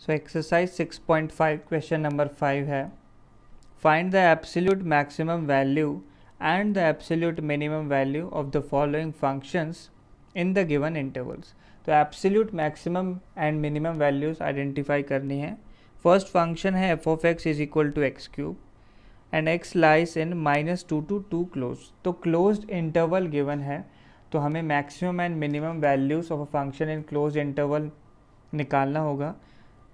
So exercise 6.5 question number 5 है, find the absolute maximum value and the absolute minimum value of the following functions in the given intervals. तो absolute maximum and minimum values identify करनी है। First function है F of X is equal to X cube and X lies in -2 to 2 close. तो closed interval given है, तो हमें maximum and minimum values of a function in close interval निकालना होगा।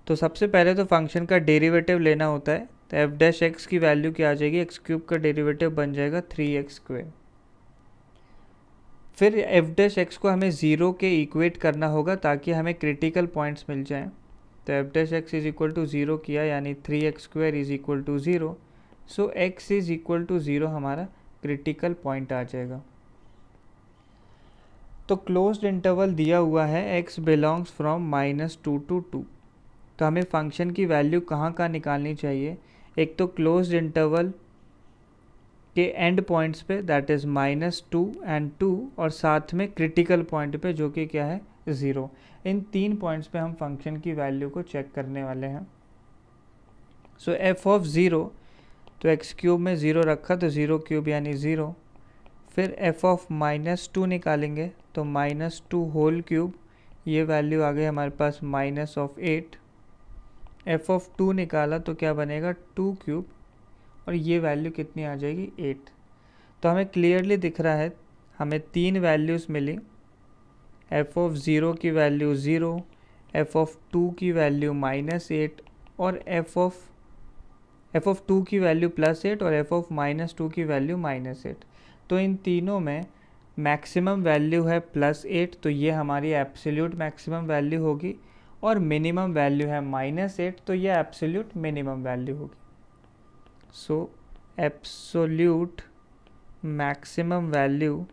तो सबसे पहले तो फंक्शन का डेरिवेटिव लेना होता है। तो एफ डैश एक्स की वैल्यू क्या आ जाएगी, एक्स क्यूब का डेरिवेटिव बन जाएगा 3x²। फिर एफ डैश एक्स को हमें ज़ीरो के इक्वेट करना होगा ताकि हमें क्रिटिकल पॉइंट्स मिल जाएं। तो F dash X is equal to zero किया, यानी 3x² is equal to zero. So x is equal to zero हमारा क्रिटिकल पॉइंट आ जाएगा। तो क्लोज्ड इंटरवल दिया हुआ है x बिलोंग्स फ्रॉम -2 to 2। तो हमें फंक्शन की वैल्यू कहाँ निकालनी चाहिए, एक तो क्लोज्ड इंटरवल के एंड पॉइंट्स पे दैट इज़ -2 and 2, और साथ में क्रिटिकल पॉइंट पे जो कि क्या है 0। इन तीन पॉइंट्स पे हम फंक्शन की वैल्यू को चेक करने वाले हैं। सो एफ ऑफ ज़ीरो, तो एक्स क्यूब में ज़ीरो रखा तो ज़ीरो क्यूब यानी ज़ीरो। फिर एफ ऑफ -2 निकालेंगे तो -2 होल क्यूब, ये वैल्यू आ गई हमारे पास -8। एफ ऑफ 2 निकाला तो क्या बनेगा 2 क्यूब, और ये वैल्यू कितनी आ जाएगी 8। तो हमें क्लियरली दिख रहा है हमें तीन वैल्यूज़ मिली। एफ ऑफ ज़ीरो की वैल्यू 0, एफ ऑफ 2 की वैल्यू -8, और एफ ऑफ 2 की वैल्यू +8 और एफ ऑफ -2 की वैल्यू -8। तो इन तीनों में मैक्सिमम वैल्यू है +8, तो ये हमारी एब्सोल्यूट मैक्सिमम वैल्यू होगी, और मिनिमम वैल्यू है -8, तो ये एब्सोल्यूट मिनिमम वैल्यू होगी। So absolute maximum value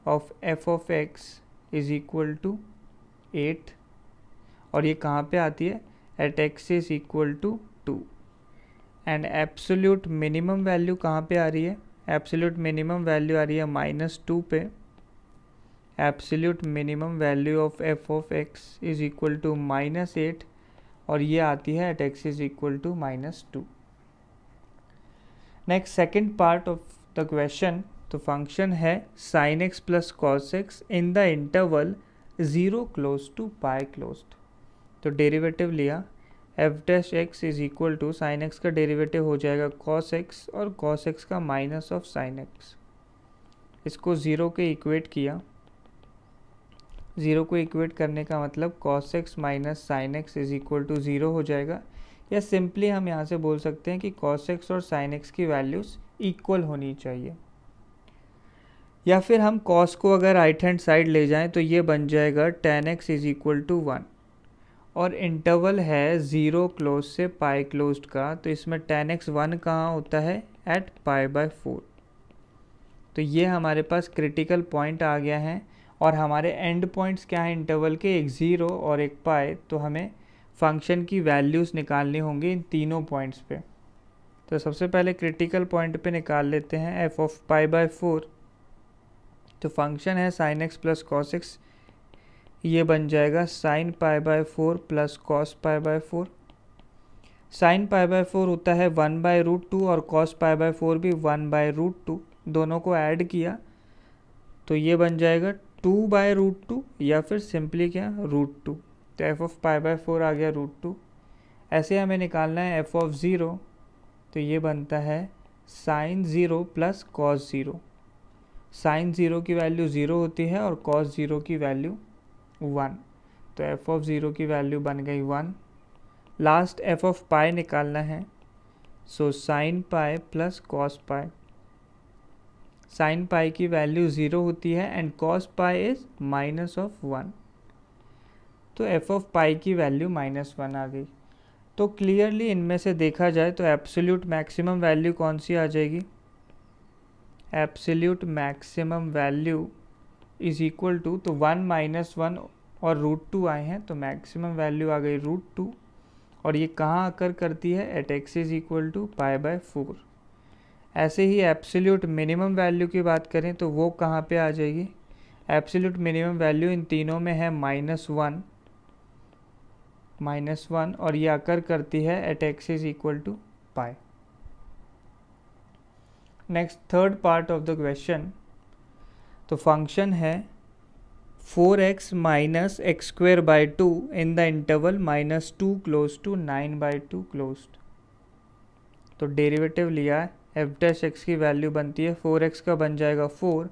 of F of X is equal to 8, और ये कहाँ पे आती है, at X is equal to 2। And absolute minimum value कहाँ पे आ रही है, एब्सोल्यूट मिनिमम वैल्यू आ रही है -2 पे। Absolute minimum value of F of X is equal to -8, और ये आती है at X is equal to -2। Next second part of the question, तो फंक्शन है sin x plus cos x in the interval 0 close to pi closed. तो derivative लिया, F dash X is equal to sine X का derivative हो जाएगा cos x, और cos x का minus of sin x। इसको 0 के इक्वेट किया, 0 को इक्वेट करने का मतलब cos x minus sin x is equal to 0 हो जाएगा, या सिंपली हम यहाँ से बोल सकते हैं कि cos x और sin x की वैल्यूज़ इक्वल होनी चाहिए। या फिर हम cos को अगर राइट हैंड साइड ले जाएं तो ये बन जाएगा tan x is equal to 1, और इंटरवल है 0 क्लोज से पाई क्लोज्ड का, तो इसमें tan x 1 कहाँ होता है, एट π/4। तो ये हमारे पास क्रिटिकल पॉइंट आ गया है, और हमारे एंड पॉइंट्स क्या हैं इंटरवल के, एक 0 और एक पाई। तो हमें फंक्शन की वैल्यूज़ निकालनी होंगी इन तीनों पॉइंट्स पे। तो सबसे पहले क्रिटिकल पॉइंट पे निकाल लेते हैं एफ ऑफ π/4। तो फंक्शन है sin x plus cos x, ये बन जाएगा sin π/4 प्लस cos π/4। sin π/4 होता है 1/√2, और cos π/4 भी 1/√2, दोनों को ऐड किया तो ये बन जाएगा 2/√2, या फिर सिंपली क्या √2। तो एफ ऑफ π/4 आ गया √2। ऐसे हमें निकालना है एफ ऑफ 0, तो ये बनता है sin 0 प्लस cos 0। sin 0 की वैल्यू 0 होती है, और cos 0 की वैल्यू 1, तो एफ ऑफ 0 की वैल्यू बन गई 1। लास्ट एफ ऑफ पाई निकालना है, सो sin पाई प्लस cos पाई। sin पाई की वैल्यू 0 होती है, एंड cos पाई इज -1, तो एफ ऑफ पाई की वैल्यू -1 आ गई। तो क्लियरली इनमें से देखा जाए तो एब्सोल्यूट मैक्सिमम वैल्यू कौन सी आ जाएगी, absolute maximum value is equal to, तो 1 - 1 और √2 आए हैं, तो मैक्सिमम वैल्यू आ गई √2, और ये कहाँ आकर करती है, at X is equal to π/4। ऐसे ही एब्सोल्यूट मिनिमम वैल्यू की बात करें तो वो कहाँ पे आ जाएगी, एब्सोल्यूट मिनिमम वैल्यू इन तीनों में है -1 और ये आकर करती है at x is equal to pi. Next third part of the question, तो फंक्शन है 4x minus X square by 2 in the interval -2 close to 9/2 closed. तो डेरिवेटिव लिया है, एफ डैश एक्स की वैल्यू बनती है 4x का बन जाएगा 4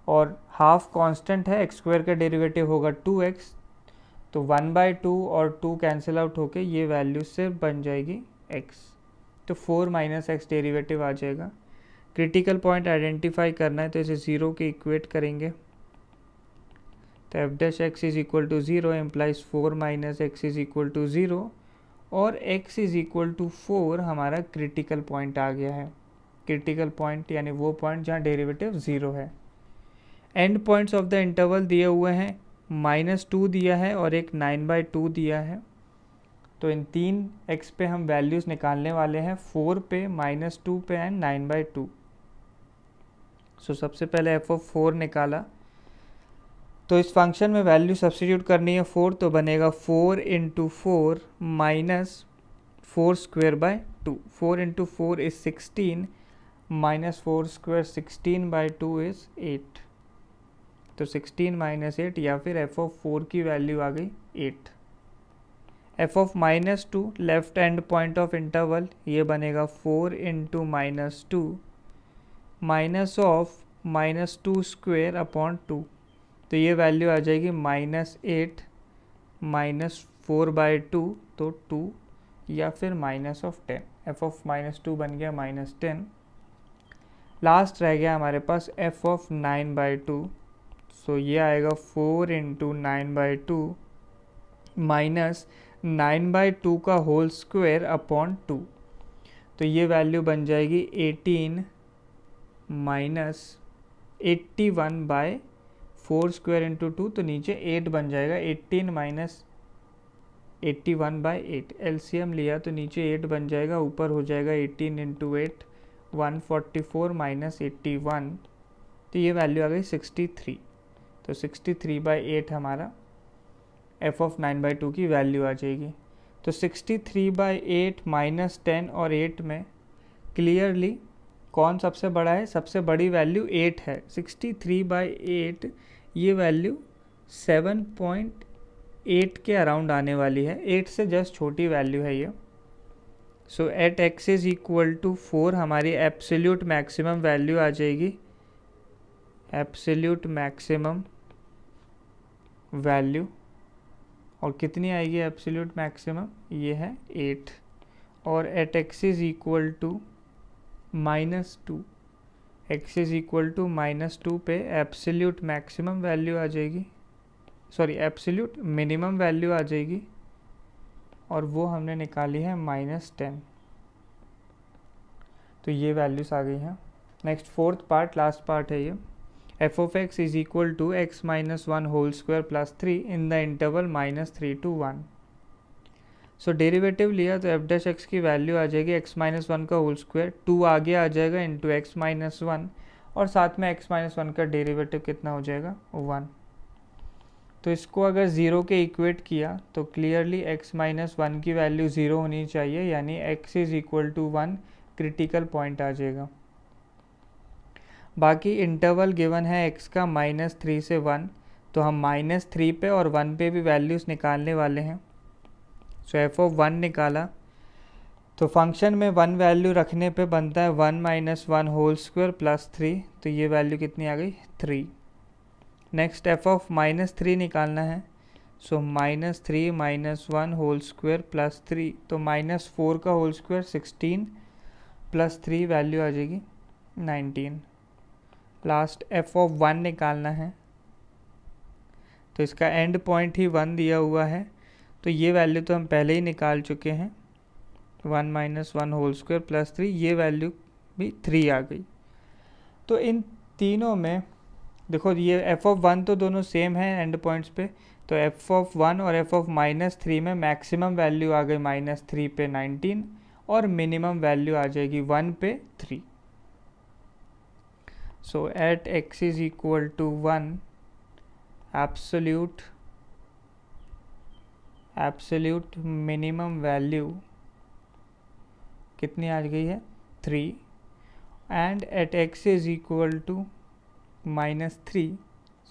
और हाफ कांस्टेंट है, एक्स स्क्वायर का डेरिवेटिव होगा 2x, तो 1/2 और 2 कैंसिल आउट होके ये वैल्यू सिर्फ बन जाएगी x, तो 4 माइनस एक्स डेरिवेटिव आ जाएगा। क्रिटिकल पॉइंट आइडेंटिफाई करना है तो इसे 0 के इक्वेट करेंगे, तो F dash X is equal to 0 implies 4 minus X is equal to 0 और x इज इक्वल टू 4 हमारा क्रिटिकल पॉइंट आ गया है। क्रिटिकल पॉइंट यानी वो पॉइंट जहाँ डेरिवेटिव 0 है। And points of the interval दिए हुए हैं, -2 दिया है और एक 9/2 दिया है, तो इन तीन x पे हम वैल्यूज़ निकालने वाले हैं, 4 पे, -2 पे एंड 9/2। सो सबसे पहले एफ ऑफ 4 निकाला, तो इस फंक्शन में वैल्यू सब्स्टिट्यूट करनी है 4, तो बनेगा 4 into 4 minus 4 square by 2। 4 into 4 is 16 minus 4 square 16/2 is 8, तो 16 माइनस 8 या फिर एफ ऑफ 4 की वैल्यू आ गई 8। F of -2 left and point of interval ये बनेगा 4 into -2 minus of -2 square upon 2, तो ये वैल्यू आ जाएगी -8 माइनस 4/2, तो 2 या फिर माइनस ऑफ 10। एफ ऑफ -2 बन गया -10। लास्ट रह गया हमारे पास एफ ऑफ 9/2, सो ये आएगा 4 इंटू 9/2 माइनस 9/2 का होल स्क्वायर अपॉन 2, तो ये वैल्यू बन जाएगी 18 माइनस 81/4 स्क्वायर इंटू 2, तो नीचे 8 बन जाएगा। 18 माइनस 81/8 एलसीएम लिया तो नीचे 8 बन जाएगा, ऊपर हो जाएगा 18 इंटू 8 144 माइनस 81, तो ये वैल्यू आ गई 63, तो 63/8 हमारा एफ ऑफ 9/2 की वैल्यू आ जाएगी। तो 63/8 माइनस 10 और 8 में क्लियरली कौन सबसे बड़ा है? सबसे बड़ी वैल्यू 8 है। 63/8 ये वैल्यू 7.8 के अराउंड आने वाली है, 8 से जस्ट छोटी वैल्यू है ये। So at x is equal to 4 हमारी एब्सोल्यूट मैक्सिमम वैल्यू आ जाएगी, एब्सोल्यूट मैक्सिमम वैल्यू, और कितनी आएगी एब्सोल्यूट मैक्सिमम? ये है 8, और at x is equal to -2, x is equal to -2 पे एब्सोल्यूट मैक्सिमम वैल्यू आ जाएगी, सॉरी एब्सोल्यूट मिनिमम वैल्यू आ जाएगी, और वो हमने निकाली है -10, तो ये वैल्यूज आ गई हैं। Next fourth part, last part है ये, F of X is equal to x minus 1 whole square plus 3 in the interval -3 to 1। So derivative लिया तो एफ डैश एक्स की वैल्यू आ जाएगी x माइनस 1 का होल स्क्वायर, 2 आगे आ जाएगा इंटू x माइनस 1, और साथ में x माइनस 1 का डेरिवेटिव कितना हो जाएगा? 1। तो इसको अगर 0 के इक्वेट किया तो क्लियरली x माइनस 1 की वैल्यू 0 होनी चाहिए, यानी x is equal to 1 critical point आ जाएगा। बाकी इंटरवल गिवन है x का -3 से 1, तो हम -3 पे और 1 पे भी वैल्यूज़ निकालने वाले हैं। सो एफ ऑफ 1 निकाला तो फंक्शन में 1 वैल्यू रखने पे बनता है 1 माइनस 1 होल स्क्वायर प्लस 3, तो ये वैल्यू कितनी आ गई? 3। नेक्स्ट एफ ऑफ -3 निकालना है, सो -3 माइनस 1 होल स्क्वायर प्लस 3, तो -4 का होल स्क्वायर 16 प्लस 3 वैल्यू आ जाएगी 19। लास्ट एफ ऑफ 1 निकालना है, तो इसका एंड पॉइंट ही 1 दिया हुआ है, तो ये वैल्यू तो हम पहले ही निकाल चुके हैं, 1 माइनस 1 होल स्क्वायर प्लस 3, ये वैल्यू भी 3 आ गई। तो इन तीनों में देखो ये एफ ऑफ 1 तो दोनों सेम है एंड पॉइंट्स पे, तो एफ ऑफ 1 और एफ ऑफ -3 में मैक्सिमम वैल्यू आ गई -3 पे 19 और मिनिमम वैल्यू आ जाएगी 1 पे 3। So at x is equal to 1 absolute minimum value कितनी आ गई है 3, and at x is equal to -3,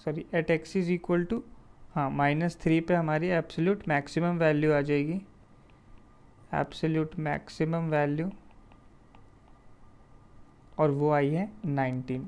sorry at x is equal to -3 पे हमारी एब्सोल्यूट मैक्सिमम वैल्यू आ जाएगी, एब्सोल्यूट मैक्सिमम वैल्यू, और वो आई है 19।